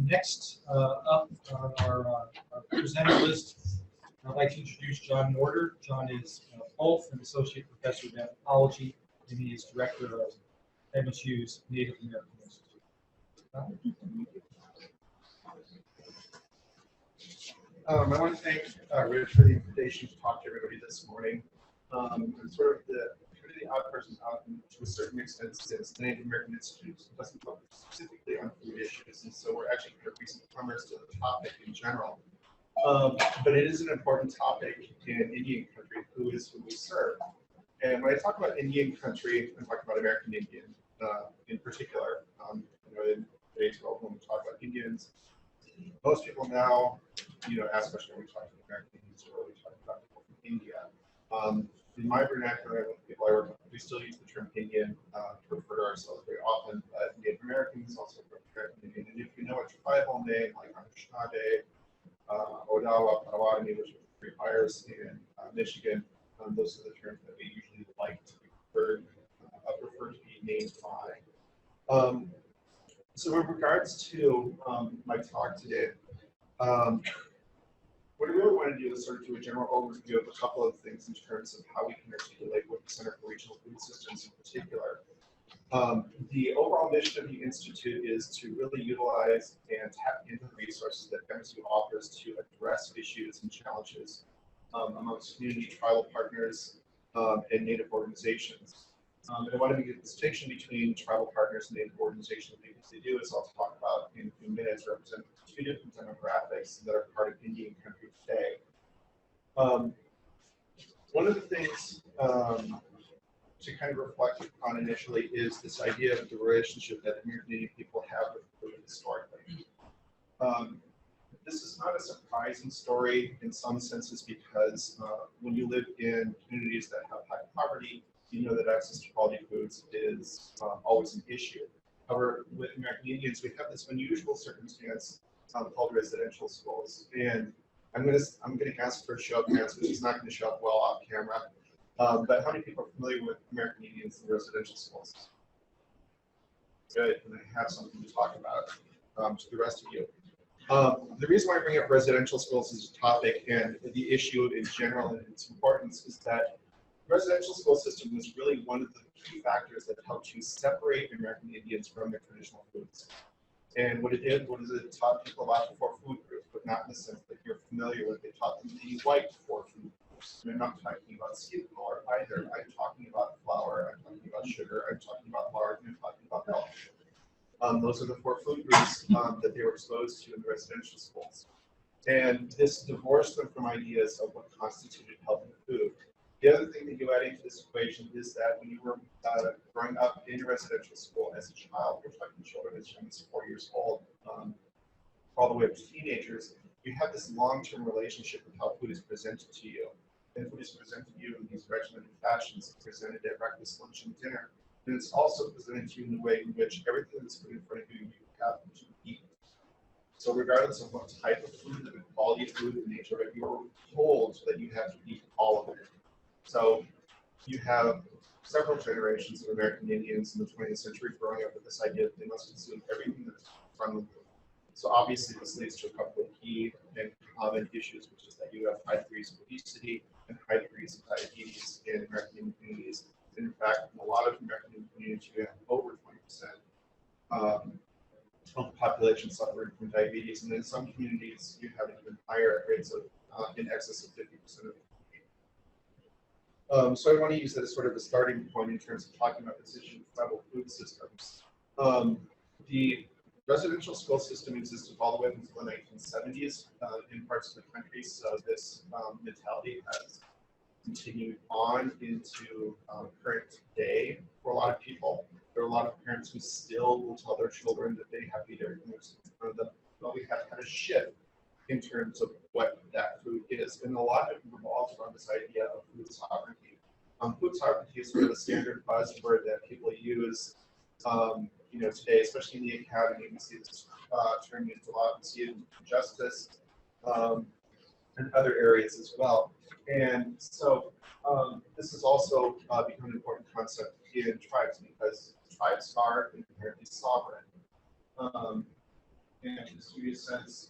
Next up on our presenter list, I'd like to introduce John Norder. John is both an associate professor of anthropology and he is director of MSU's Native American Institute. I want to thank Rich for the invitation to talk to everybody this morning. I'm sort of the odd person out to a certain extent since the Native American Institute doesn't focus specifically on food issues, and so we're actually kind of recent comers to the topic in general. But it is an important topic in Indian country, who is who we serve. And when I talk about Indian country, I'm talking about American Indian in particular. In today's world, when we talk about Indians, most people now, ask the question, are we talking about American Indians or are we talking about people from India? In my vernacular, with people I work with, we still use the term Indian to refer to ourselves very often, but Native Americans also refer to American Indian. And if you know a tribal name like Anishinaabe, Odawa, Potawatomi, which are three fires in Michigan, those are the terms that we usually like to be prefer to be named by. So in regards to my talk today, what I really want to do is sort of do a general overview of a couple of things in terms of how we can articulate what the Center for Regional Food Systems in particular. The overall mission of the Institute is to really utilize and tap into the resources that MSU offers to address issues and challenges amongst community, tribal partners, and Native organizations. And I want to make a distinction between tribal partners and Native organizations because they do, as I'll talk about in a few minutes, represent two different demographics that are part of Indian country today. One of the things to kind of reflect upon initially is this idea of the relationship that American Indian people have with food historically. This is not a surprising story in some senses because when you live in communities that have high poverty, you know that access to quality foods is always an issue. However, with American Indians, we have this unusual circumstance called residential schools, and I'm going to ask for a show of hands, which is not going to show up well off camera. But how many people are familiar with American Indians and residential schools? Good, and I have something to talk about to the rest of you. The reason why I bring up residential schools as a topic and the issue in general and its importance is that the residential school system was really one of the key factors that helped to separate American Indians from their traditional foods. And what it did was it taught people about the four food groups, but not in the sense that you're familiar with. It taught them the white four food groups. And I'm not talking about skin color either. I'm talking about flour, I'm talking about sugar, I'm talking about lard, and I'm talking about milk. Those are the four food groups that they were exposed to in the residential schools. And this divorced them from ideas of what constituted healthy food. The other thing that you add into this equation is that when you were growing up in your residential school as a child, we're talking children as young as 4 years old, all the way up to teenagers, you have this long-term relationship with how food is presented to you. And food is presented to you in these regimented fashions. It's presented at breakfast, lunch, and dinner. And it's also presented to you in the way in which everything that's put in front of you, you have to eat. So regardless of what type of food, the quality of food, the nature of it, you're told that you have to eat all of it. So you have several generations of American Indians in the 20th century growing up with this idea that they must consume everything that's in front of them. So obviously this leads to a couple of key and common issues, which is that you have high degrees of obesity and high degrees of diabetes in American Indian communities. In fact, in a lot of American Indian communities, you have over 20% of the population suffering from diabetes, and in some communities, you have even higher rates of in excess of 50% of so I want to use that as sort of a starting point in terms of talking about this issue of tribal food systems. The residential school system existed all the way until the 1970s in parts of the country, so this mentality has continued on into current day for a lot of people. There are a lot of parents who still will tell their children that they have to eat everything that's in front of them, but we have had a shift in terms of what that food is. And a lot of it revolves around this idea of food sovereignty. Food sovereignty is sort of a standard buzzword that people use today, especially in the academy. We see this term used a lot. We see it in justice and other areas as well. And so this has also become an important concept in tribes because tribes are inherently sovereign. And just to give you a sense,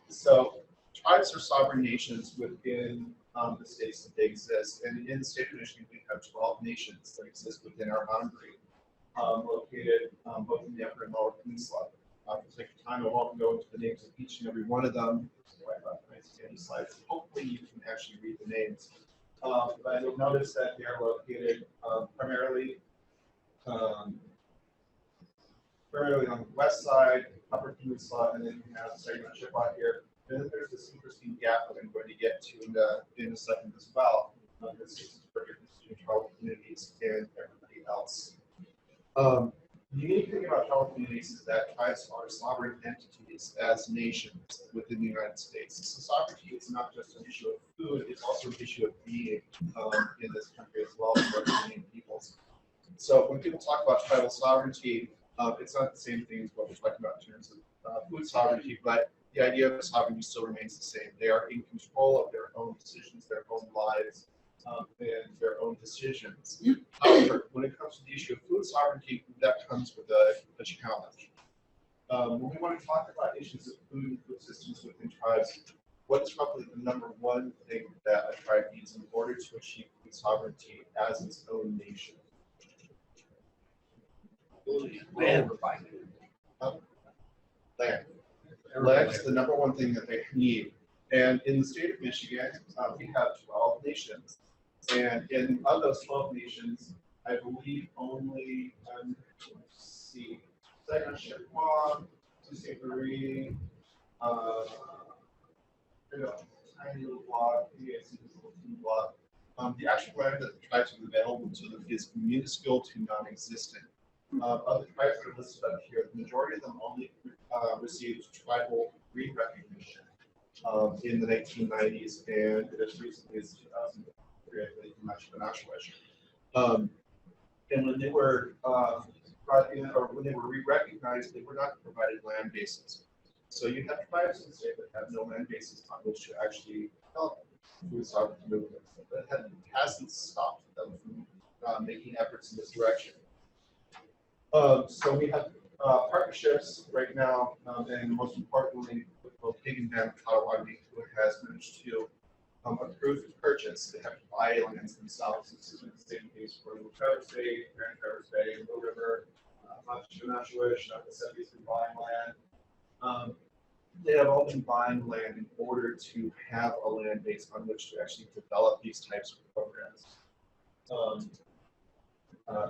so tribes are sovereign nations within the states that they exist. And in the state of Michigan, we have 12 nations that exist within our boundary, located both in the upper and lower peninsula. For the sake of time, I won't go into the names of each and every one of them. Slides. Hopefully, you can actually read the names. But you'll notice that they are located primarily on the west side, upper peninsula, and then you have segment Chippewa here. And then there's this interesting gap that I'm going to get to in a second as well. This is for between tribal communities and everybody else. The unique thing about tribal communities is that tribes are sovereign entities as nations within the United States. So sovereignty is not just an issue of food, it's also an issue of being in this country as well for many peoples. So when people talk about tribal sovereignty, it's not the same thing as what we're talking about in terms of food sovereignty, but the idea of sovereignty still remains the same. They are in control of their own decisions, their own lives, and their own decisions. However, when it comes to the issue of food sovereignty, that comes with a challenge. When we want to talk about issues of food and food systems within tribes, what is roughly the number one thing that a tribe needs in order to achieve food sovereignty as its own nation? Land. Land. Land is the number one thing that they need. And in the state of Michigan, we have 12 nations. And of those 12 nations, I believe only, let's see, Second Chippewa, Sault Marie, tiny little block, maybe I see this little teeny block. The actual land that the tribes have available to them is minuscule to non-existent. Of the tribes that are listed up here, the majority of them only received tribal re-recognition in the 1990s, and as recently as 2003, I believe, from National. And when they were when they were re-recognized, they were not provided land bases. So you have tribes in the state that have no land bases on which to actually help food sovereignty movements. But it hasn't stopped them from making efforts in this direction. So we have partnerships right now, and most importantly, with both Pig and Dam Potawatomi, who has managed to approve the purchase. They have to buy lands themselves. This is the same case for Little Traverse Bay, Grand Traverse Bay, Little River, Nashwish, Napasepi's been buying land. They have all been buying land in order to have a land base on which to actually develop these types of programs.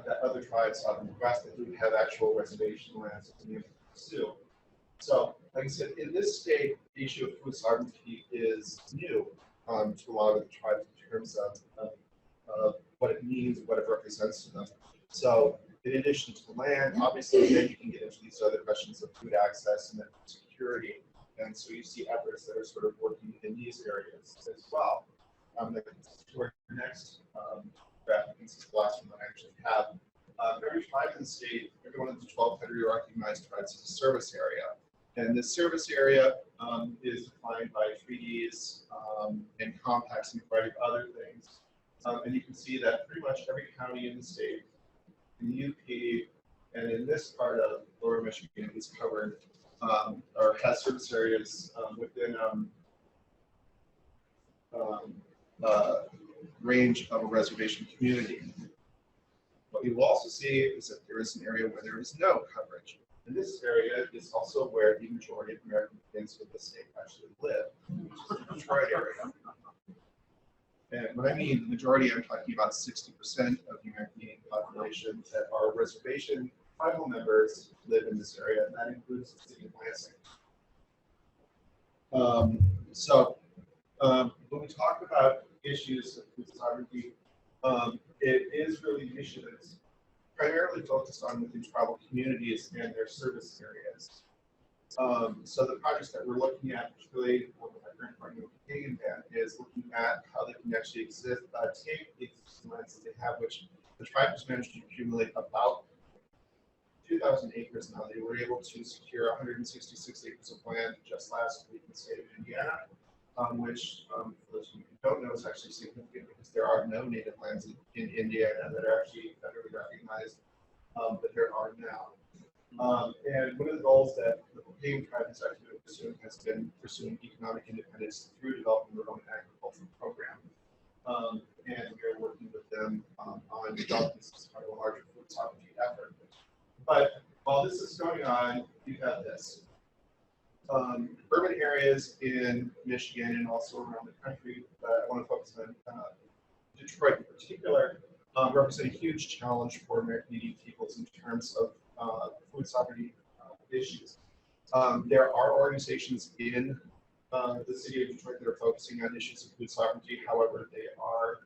That other tribes out in the West that do have actual reservation lands to be able to pursue. So, like I said, in this state, the issue of food sovereignty is new to a lot of the tribes in terms of what it means, what it represents to them. So, in addition to the land, obviously, then you can get into these other questions of food access and then security. And so you see efforts that are sort of working in these areas as well. To our next graphic, this is the last one that I actually have. Every tribe in the state, every one of the 12 federally recognized tribes has a service area. And this service area is defined by treaties and compacts and a variety of other things. And you can see that pretty much every county in the state, in the UP, and in this part of Lower Michigan is covered or has service areas within range of a reservation community. What you will also see is that there is an area where there is no coverage. And this area is also where the majority of American Indians of the state actually live, which is the Detroit area. And when I mean majority, I'm talking about 60% of the American Indian population that are reservation tribal members live in this area, and that includes the city of Lansing. When we talk about issues of food sovereignty, it is really an issue that's primarily focused on within tribal communities and their service areas. So the projects that we're looking at, particularly with my current partner with Pig and Dam, is looking at how they can actually take these lands that they have, which the tribe has managed to accumulate about 2,000 acres now. They were able to secure 166 acres of land just last week in the state of Indiana, which, for those of you who don't know, is actually significant because there are no native lands in Indiana that are actually federally recognized. but there are now. And one of the goals that the Pagan tribe has been pursuing economic independence through developing their own agricultural program. And we are working with them on developing this part of a larger food sovereignty effort. But while this is going on, you have this. Urban areas in Michigan and also around the country, but I want to focus on Detroit in particular, represent a huge challenge for American Indian peoples in terms of food sovereignty issues. There are organizations in the city of Detroit that are focusing on issues of food sovereignty. However, they are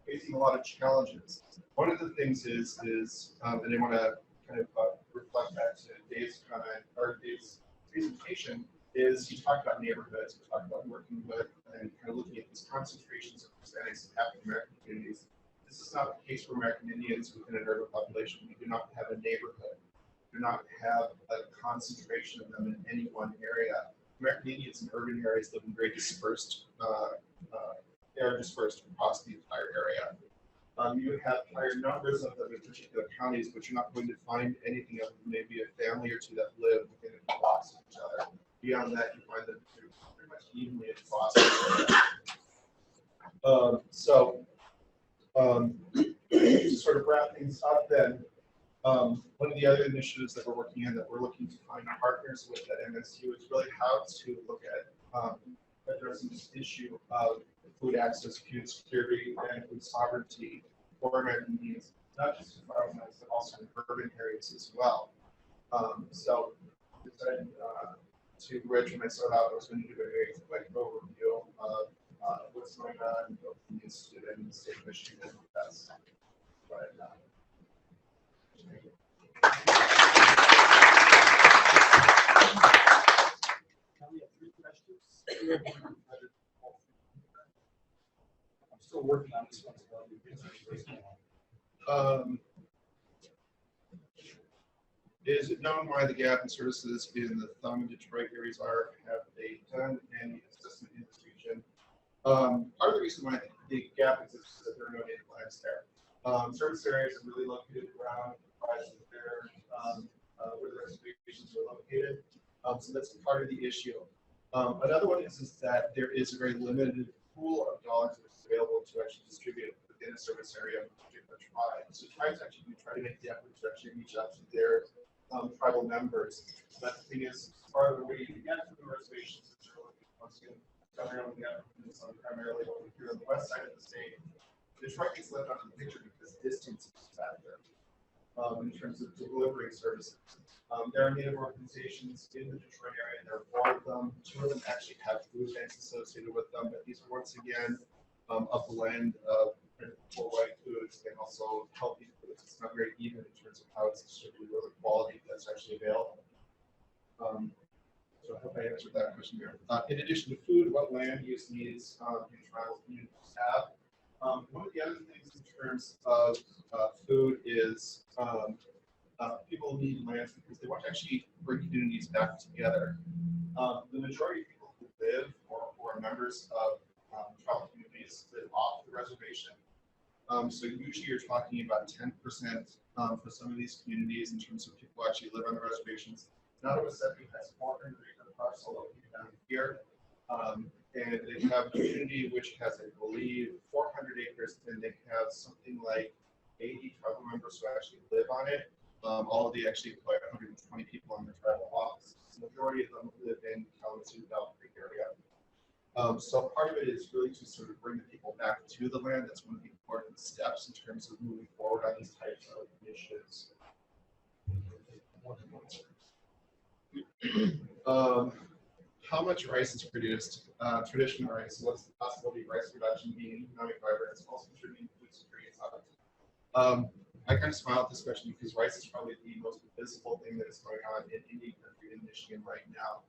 facing a lot of challenges. One of the things is and I want to kind of reflect back to Dave's comment or Dave's presentation, is he talked about neighborhoods, we talked about working with and kind of looking at these concentrations of Hispanics and African American communities. This is not the case for American Indians within an urban population. We do not have a neighborhood. We do not have a concentration of them in any one area. American Indians in urban areas live in very dispersed, they are dispersed across the entire area. You have higher numbers of them in particular counties, but you're not going to find anything other than maybe a family or two that live within blocks of each other. Beyond that, you find them pretty much evenly across the area. To sort of wrap things up then, one of the other initiatives that we're working on that we're looking to find partners with at MSU is really how to look at addressing this issue of food access, food security, and food sovereignty for American Indians, not just in farmlands, but also in urban areas as well. So, decided to Rich and myself out, I was going to do a very quick overview of what's going on with the institute in the state of Michigan. That's what I've done. We have 3 questions. I'm still working on this one. Is it known why the gap in services in the Thumb and Detroit areas have they done any assessment in this region? Part of the reason why the gap exists is that there are no native lands there. Service areas are really located around where the reservations are located. So that's part of the issue. Another one is that there is a very limited pool of dollars that's available to actually distribute within a service area of a particular tribe. So tribes actually do try to make the effort to actually reach out to their tribal members. But the thing is, part of the way you get to the reservations is once again, primarily over here on the west side of the state. Detroit gets left out of the picture because distance is a factor in terms of delivering services. There are native organizations in the Detroit area, and there are 4 of them. 2 of them actually have food banks associated with them, but these are once again a blend of poor white foods and also healthy foods. It's not very even in terms of how it's distributed or the quality that's actually available. So I hope I answered that question here. In addition to food, what land use needs do tribal communities have? One of the other things in terms of food is people need lands because they want to actually bring communities back together. The majority of people who live or are members of tribal communities live off the reservation. So usually you're talking about 10% for some of these communities in terms of people who actually live on the reservations. Nottawasetee has 400-acre parcel located down here. And they have a community which has, I believe, 400 acres, and they have something like 80 tribal members who actually live on it. All of the actually employ 120 people in their tribal office. The majority of them live in Kalamazoo, Bell Creek area. So part of it is really to sort of bring the people back to the land. That's one of the important steps in terms of moving forward on these types of initiatives. How much rice is produced? Traditional rice. What's the possibility of rice production being an economic driver? It's also contributing to food security and sovereignty. I kind of smile at this question because rice is probably the most visible thing that is going on in Indian country in Michigan right now.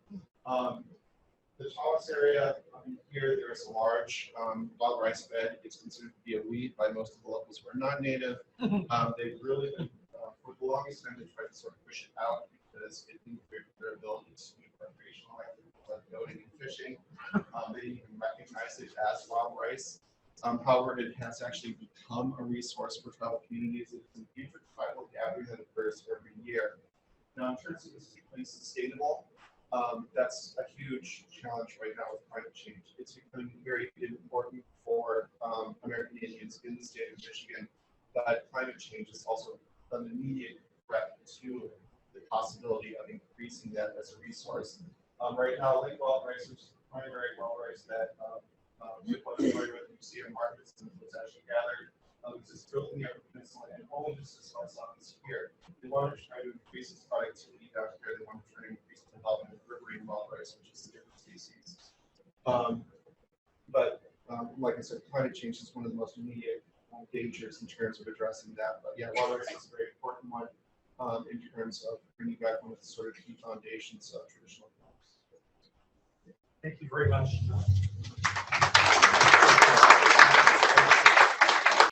The tallest area here, there is a large wild rice bed. It's considered to be a weed by most of the locals who are non-native. They've really been, for the longest time, they tried to sort of push it out because it interfered with their ability to do recreational activities like boating and fishing. They didn't even recognize it as wild rice. However, it has actually become a resource for tribal communities. It is an intertribal gathering that occurs every year. Now, in terms of this being sustainable, that's a huge challenge right now with climate change. It's becoming very important for American Indians in the state of Michigan that climate change is also an immediate threat to the possibility of increasing that as a resource. Right now, lake wild rice, which is the primary wild rice that Midwest Museum markets and was actually gathered, is built in the Upper Peninsula and only just as far south here. They want to try to increase its productivity down here. They want to try to increase the development of riverine wild rice, which is a different species. Like I said, climate change is one of the most immediate dangers in terms of addressing that. But yeah, wild rice is a very important one in terms of bringing back one of the sort of key foundations of traditional crops. Thank you very much.